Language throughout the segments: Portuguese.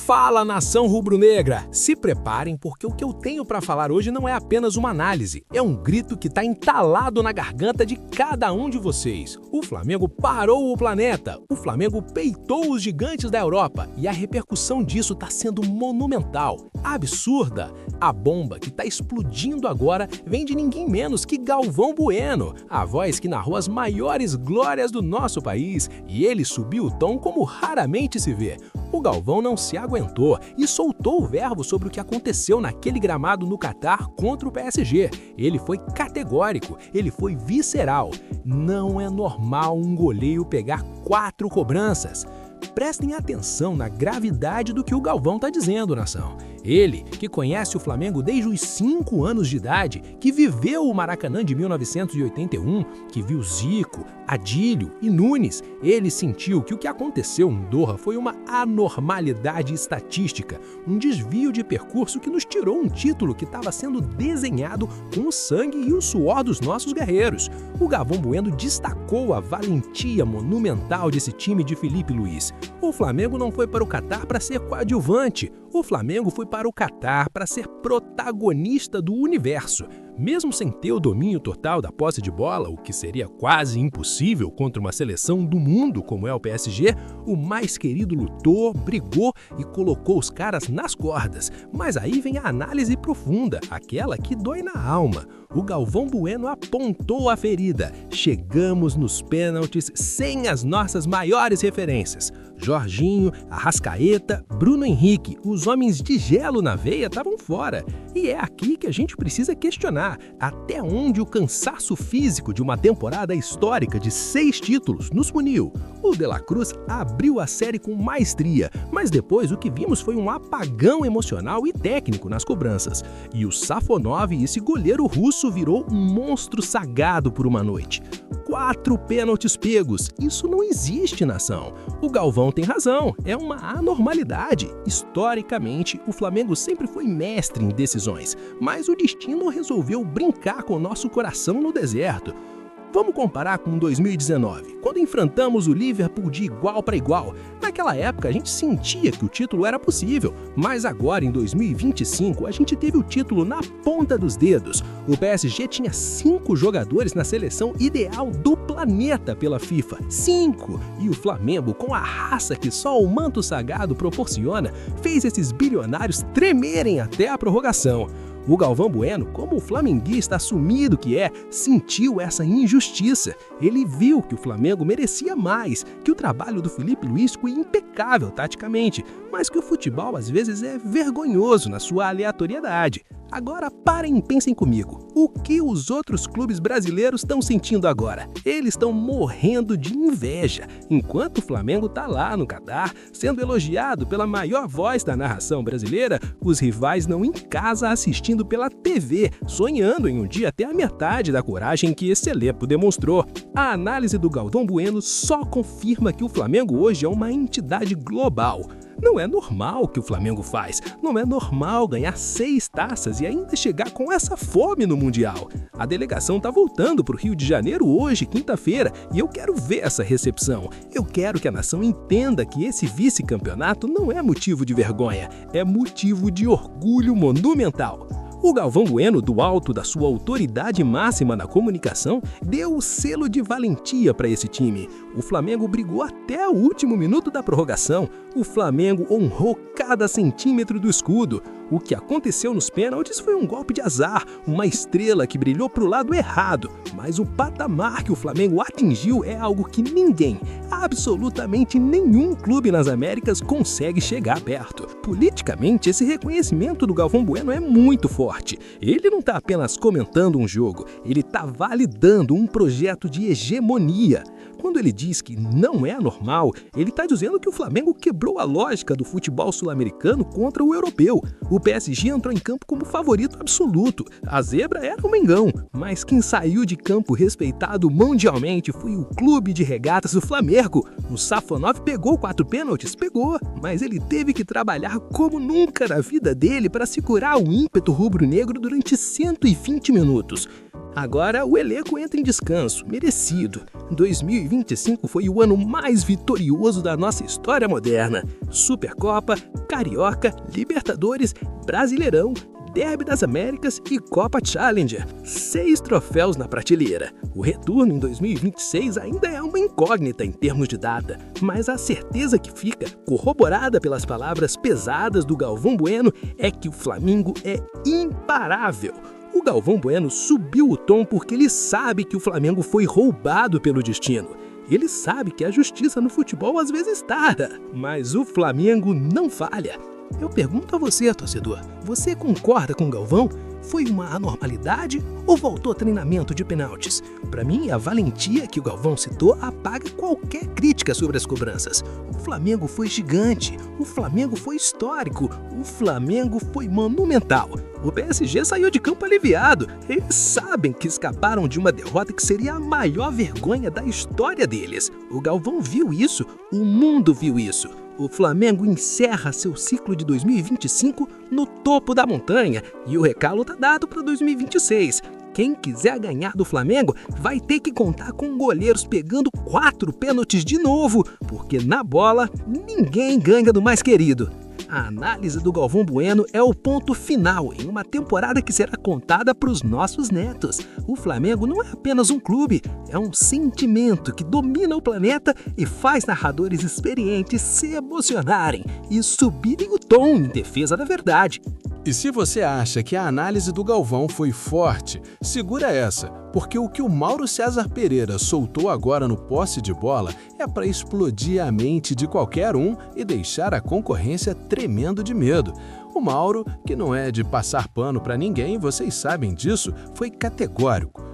Fala, nação rubro-negra! Se preparem, porque o que eu tenho para falar hoje não é apenas uma análise, é um grito que está entalado na garganta de cada um de vocês. O Flamengo parou o planeta, o Flamengo peitou os gigantes da Europa e a repercussão disso está sendo monumental, absurda. A bomba que está explodindo agora vem de ninguém menos que Galvão Bueno, a voz que narrou as maiores glórias do nosso país, e ele subiu o tom como raramente se vê. O Galvão não se aguentou e soltou o verbo sobre o que aconteceu naquele gramado no Catar contra o PSG. Ele foi categórico, ele foi visceral. Não é normal um goleiro pegar 4 cobranças. Prestem atenção na gravidade do que o Galvão está dizendo, nação. Ele, que conhece o Flamengo desde os 5 anos de idade, que viveu o Maracanã de 1981, que viu Zico, Adílio e Nunes, ele sentiu que o que aconteceu em Doha foi uma anormalidade estatística, um desvio de percurso que nos tirou um título que estava sendo desenhado com o sangue e o suor dos nossos guerreiros. O Galvão Bueno destacou a valentia monumental desse time de Felipe Luiz. O Flamengo não foi para o Catar para ser coadjuvante, o Flamengo foi para o Catar para ser protagonista do universo. Mesmo sem ter o domínio total da posse de bola, o que seria quase impossível contra uma seleção do mundo como é o PSG, o mais querido lutou, brigou e colocou os caras nas cordas. Mas aí vem a análise profunda, aquela que dói na alma. O Galvão Bueno apontou a ferida. Chegamos nos pênaltis sem as nossas maiores referências. Jorginho, Arrascaeta, Bruno Henrique, os homens de gelo na veia estavam fora. E é aqui que a gente precisa questionar até onde o cansaço físico de uma temporada histórica de 6 títulos nos puniu. O De La Cruz abriu a série com maestria, mas depois o que vimos foi um apagão emocional e técnico nas cobranças. E o Safonov, esse goleiro russo, virou um monstro sagado por uma noite. 4 pênaltis pegos, isso não existe, nação. O Galvão tem razão, é uma anormalidade. Historicamente, o Flamengo sempre foi mestre em decisões, mas o destino resolveu brincar com o nosso coração no deserto. Vamos comparar com 2019, quando enfrentamos o Liverpool de igual para igual. Naquela época a gente sentia que o título era possível, mas agora em 2025 a gente teve o título na ponta dos dedos. O PSG tinha 5 jogadores na seleção ideal do planeta pela FIFA. 5! E o Flamengo, com a raça que só o manto sagrado proporciona, fez esses bilionários tremerem até a prorrogação. O Galvão Bueno, como o flamenguista assumido que é, sentiu essa injustiça. Ele viu que o Flamengo merecia mais, que o trabalho do Felipe Luiz foi impecável taticamente, mas que o futebol às vezes é vergonhoso na sua aleatoriedade. Agora parem e pensem comigo, o que os outros clubes brasileiros estão sentindo agora? Eles estão morrendo de inveja, enquanto o Flamengo está lá no Catar, sendo elogiado pela maior voz da narração brasileira, os rivais não em casa assistindo pela TV, sonhando em um dia ter a metade da coragem que esse elenco demonstrou. A análise do Galvão Bueno só confirma que o Flamengo hoje é uma entidade global. Não é normal o que o Flamengo faz, não é normal ganhar 6 taças e ainda chegar com essa fome no Mundial. A delegação tá voltando para o Rio de Janeiro hoje, quinta-feira, e eu quero ver essa recepção. Eu quero que a nação entenda que esse vice-campeonato não é motivo de vergonha, é motivo de orgulho monumental. O Galvão Bueno, do alto da sua autoridade máxima na comunicação, deu o selo de valentia para esse time. O Flamengo brigou até o último minuto da prorrogação. O Flamengo honrou cada centímetro do escudo. O que aconteceu nos pênaltis foi um golpe de azar, uma estrela que brilhou para o lado errado. Mas o patamar que o Flamengo atingiu é algo que ninguém, absolutamente nenhum clube nas Américas consegue chegar perto. Politicamente, esse reconhecimento do Galvão Bueno é muito forte. Ele não está apenas comentando um jogo, ele está validando um projeto de hegemonia. Quando ele diz que não é normal, ele está dizendo que o Flamengo quebrou a lógica do futebol sul-americano contra o europeu. O PSG entrou em campo como favorito absoluto. A zebra era o Mengão, mas quem saiu de campo respeitado mundialmente foi o clube de regatas do Flamengo. O Safonov pegou 4 pênaltis? Pegou, mas ele teve que trabalhar como nunca na vida dele para segurar o ímpeto rubro-negro durante 120 minutos. Agora o elenco entra em descanso, merecido. 2025 foi o ano mais vitorioso da nossa história moderna. Supercopa, Carioca, Libertadores, Brasileirão, Derby das Américas e Copa Challenger. 6 troféus na prateleira. O retorno em 2026 ainda é uma incógnita em termos de data, mas a certeza que fica, corroborada pelas palavras pesadas do Galvão Bueno, é que o Flamengo é imparável. O Galvão Bueno subiu o tom porque ele sabe que o Flamengo foi roubado pelo destino. Ele sabe que a justiça no futebol às vezes tarda, mas o Flamengo não falha. Eu pergunto a você, torcedor, você concorda com o Galvão? Foi uma anormalidade ou voltou a treinamento de penaltis? Para mim, a valentia que o Galvão citou apaga qualquer crítica sobre as cobranças. O Flamengo foi gigante, o Flamengo foi histórico, o Flamengo foi monumental. O PSG saiu de campo aliviado. Eles sabem que escaparam de uma derrota que seria a maior vergonha da história deles. O Galvão viu isso, o mundo viu isso. O Flamengo encerra seu ciclo de 2025 no topo da montanha e o recalo está dado para 2026. Quem quiser ganhar do Flamengo vai ter que contar com goleiros pegando 4 pênaltis de novo, porque na bola ninguém ganha do mais querido. A análise do Galvão Bueno é o ponto final em uma temporada que será contada para os nossos netos. O Flamengo não é apenas um clube, é um sentimento que domina o planeta e faz narradores experientes se emocionarem e subirem o tom em defesa da verdade. E se você acha que a análise do Galvão foi forte, segura essa, porque o que o Mauro César Pereira soltou agora no posse de bola é para explodir a mente de qualquer um e deixar a concorrência tremendo de medo. O Mauro, que não é de passar pano para ninguém, vocês sabem disso, foi categórico.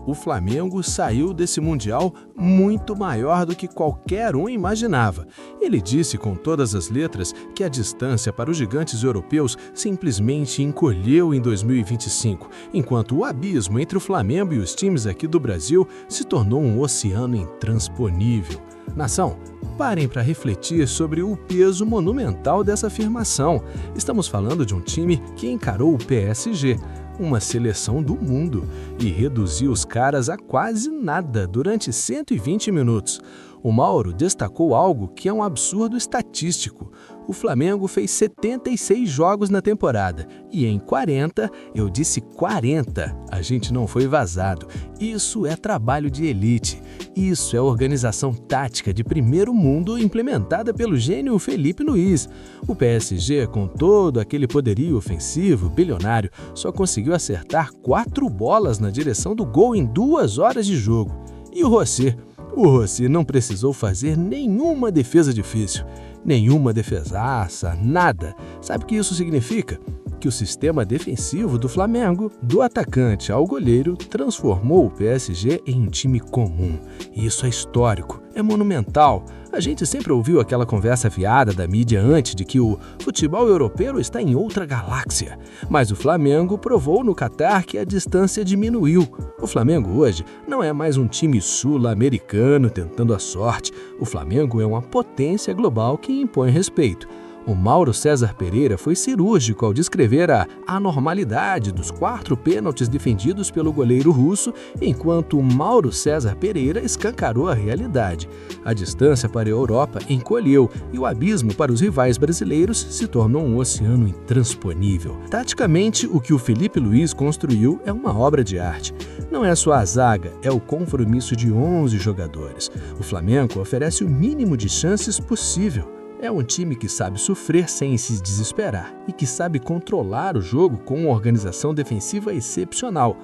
O Flamengo saiu desse Mundial muito maior do que qualquer um imaginava. Ele disse com todas as letras que a distância para os gigantes europeus simplesmente encolheu em 2025, enquanto o abismo entre o Flamengo e os times aqui do Brasil se tornou um oceano intransponível. Nação, parem para refletir sobre o peso monumental dessa afirmação. Estamos falando de um time que encarou o PSG, uma seleção do mundo, e reduziu os caras a quase nada durante 120 minutos. O Mauro destacou algo que é um absurdo estatístico. O Flamengo fez 76 jogos na temporada e em 40, eu disse 40, a gente não foi vazado. Isso é trabalho de elite. Isso é organização tática de primeiro mundo implementada pelo gênio Felipe Luiz. O PSG, com todo aquele poderio ofensivo bilionário, só conseguiu acertar 4 bolas na direção do gol em 2 horas de jogo. E o Rossi? O Rossi não precisou fazer nenhuma defesa difícil, nenhuma defesaça, nada. Sabe o que isso significa? Que o sistema defensivo do Flamengo, do atacante ao goleiro, transformou o PSG em um time comum. E isso é histórico, é monumental. A gente sempre ouviu aquela conversa fiada da mídia antes de que o futebol europeu está em outra galáxia. Mas o Flamengo provou no Catar que a distância diminuiu. O Flamengo hoje não é mais um time sul-americano tentando a sorte. O Flamengo é uma potência global que impõe respeito. O Mauro César Pereira foi cirúrgico ao descrever a anormalidade dos 4 pênaltis defendidos pelo goleiro russo, enquanto o Mauro César Pereira escancarou a realidade. A distância para a Europa encolheu e o abismo para os rivais brasileiros se tornou um oceano intransponível. Taticamente, o que o Felipe Luiz construiu é uma obra de arte. Não é só a zaga, é o compromisso de 11 jogadores. O Flamengo oferece o mínimo de chances possível. É um time que sabe sofrer sem se desesperar e que sabe controlar o jogo com uma organização defensiva excepcional.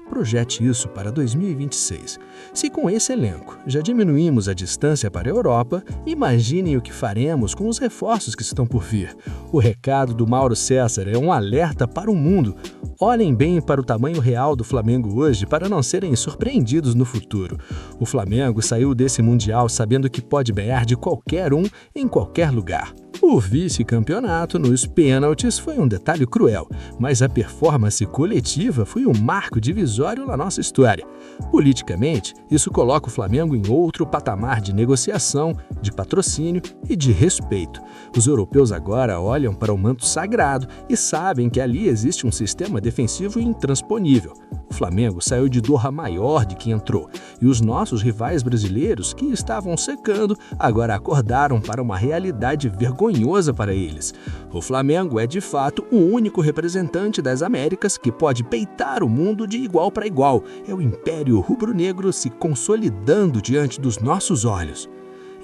Projete isso para 2026. Se com esse elenco já diminuímos a distância para a Europa, imaginem o que faremos com os reforços que estão por vir. O recado do Mauro César é um alerta para o mundo. Olhem bem para o tamanho real do Flamengo hoje para não serem surpreendidos no futuro. O Flamengo saiu desse Mundial sabendo que pode ganhar de qualquer um em qualquer lugar. O vice-campeonato nos pênaltis foi um detalhe cruel, mas a performance coletiva foi um marco divisório na nossa história. Politicamente, isso coloca o Flamengo em outro patamar de negociação, de patrocínio e de respeito. Os europeus agora olham para o manto sagrado e sabem que ali existe um sistema defensivo intransponível. O Flamengo saiu de Doha maior de que entrou, e os nossos rivais brasileiros, que estavam secando, agora acordaram para uma realidade vergonhosa para eles. O Flamengo é, de fato, o único representante das Américas que pode peitar o mundo de igual para igual. É o Império Rubro-Negro se consolidando diante dos nossos olhos.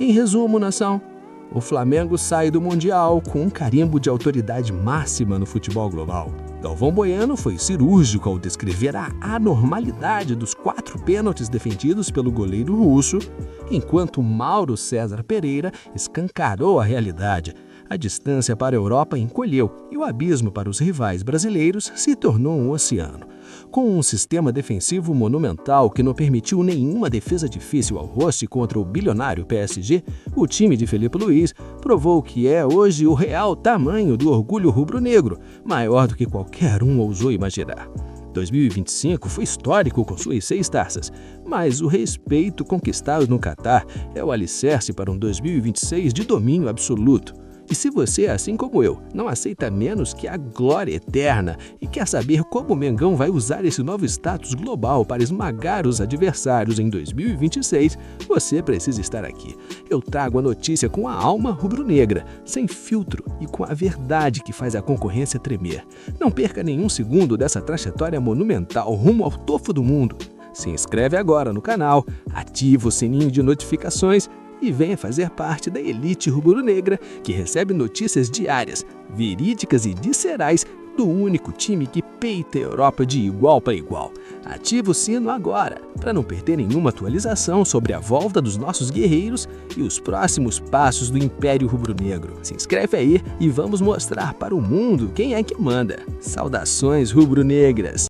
Em resumo, nação, o Flamengo sai do Mundial com um carimbo de autoridade máxima no futebol global. Galvão Bueno foi cirúrgico ao descrever a anormalidade dos 4 pênaltis defendidos pelo goleiro russo, enquanto Mauro César Pereira escancarou a realidade. A distância para a Europa encolheu e o abismo para os rivais brasileiros se tornou um oceano. Com um sistema defensivo monumental que não permitiu nenhuma defesa difícil ao rosto contra o bilionário PSG, o time de Felipe Luiz provou que é hoje o real tamanho do orgulho rubro-negro, maior do que qualquer um ousou imaginar. 2025 foi histórico com suas 6 taças, mas o respeito conquistado no Catar é o alicerce para um 2026 de domínio absoluto. E se você, assim como eu, não aceita menos que a glória eterna e quer saber como o Mengão vai usar esse novo status global para esmagar os adversários em 2026, você precisa estar aqui. Eu trago a notícia com a alma rubro-negra, sem filtro e com a verdade que faz a concorrência tremer. Não perca nenhum segundo dessa trajetória monumental rumo ao topo do mundo. Se inscreve agora no canal, ativa o sininho de notificações e venha fazer parte da elite rubro-negra que recebe notícias diárias, verídicas e viscerais do único time que peita a Europa de igual para igual. Ativa o sino agora para não perder nenhuma atualização sobre a volta dos nossos guerreiros e os próximos passos do Império Rubro-Negro. Se inscreve aí e vamos mostrar para o mundo quem é que manda. Saudações rubro-negras!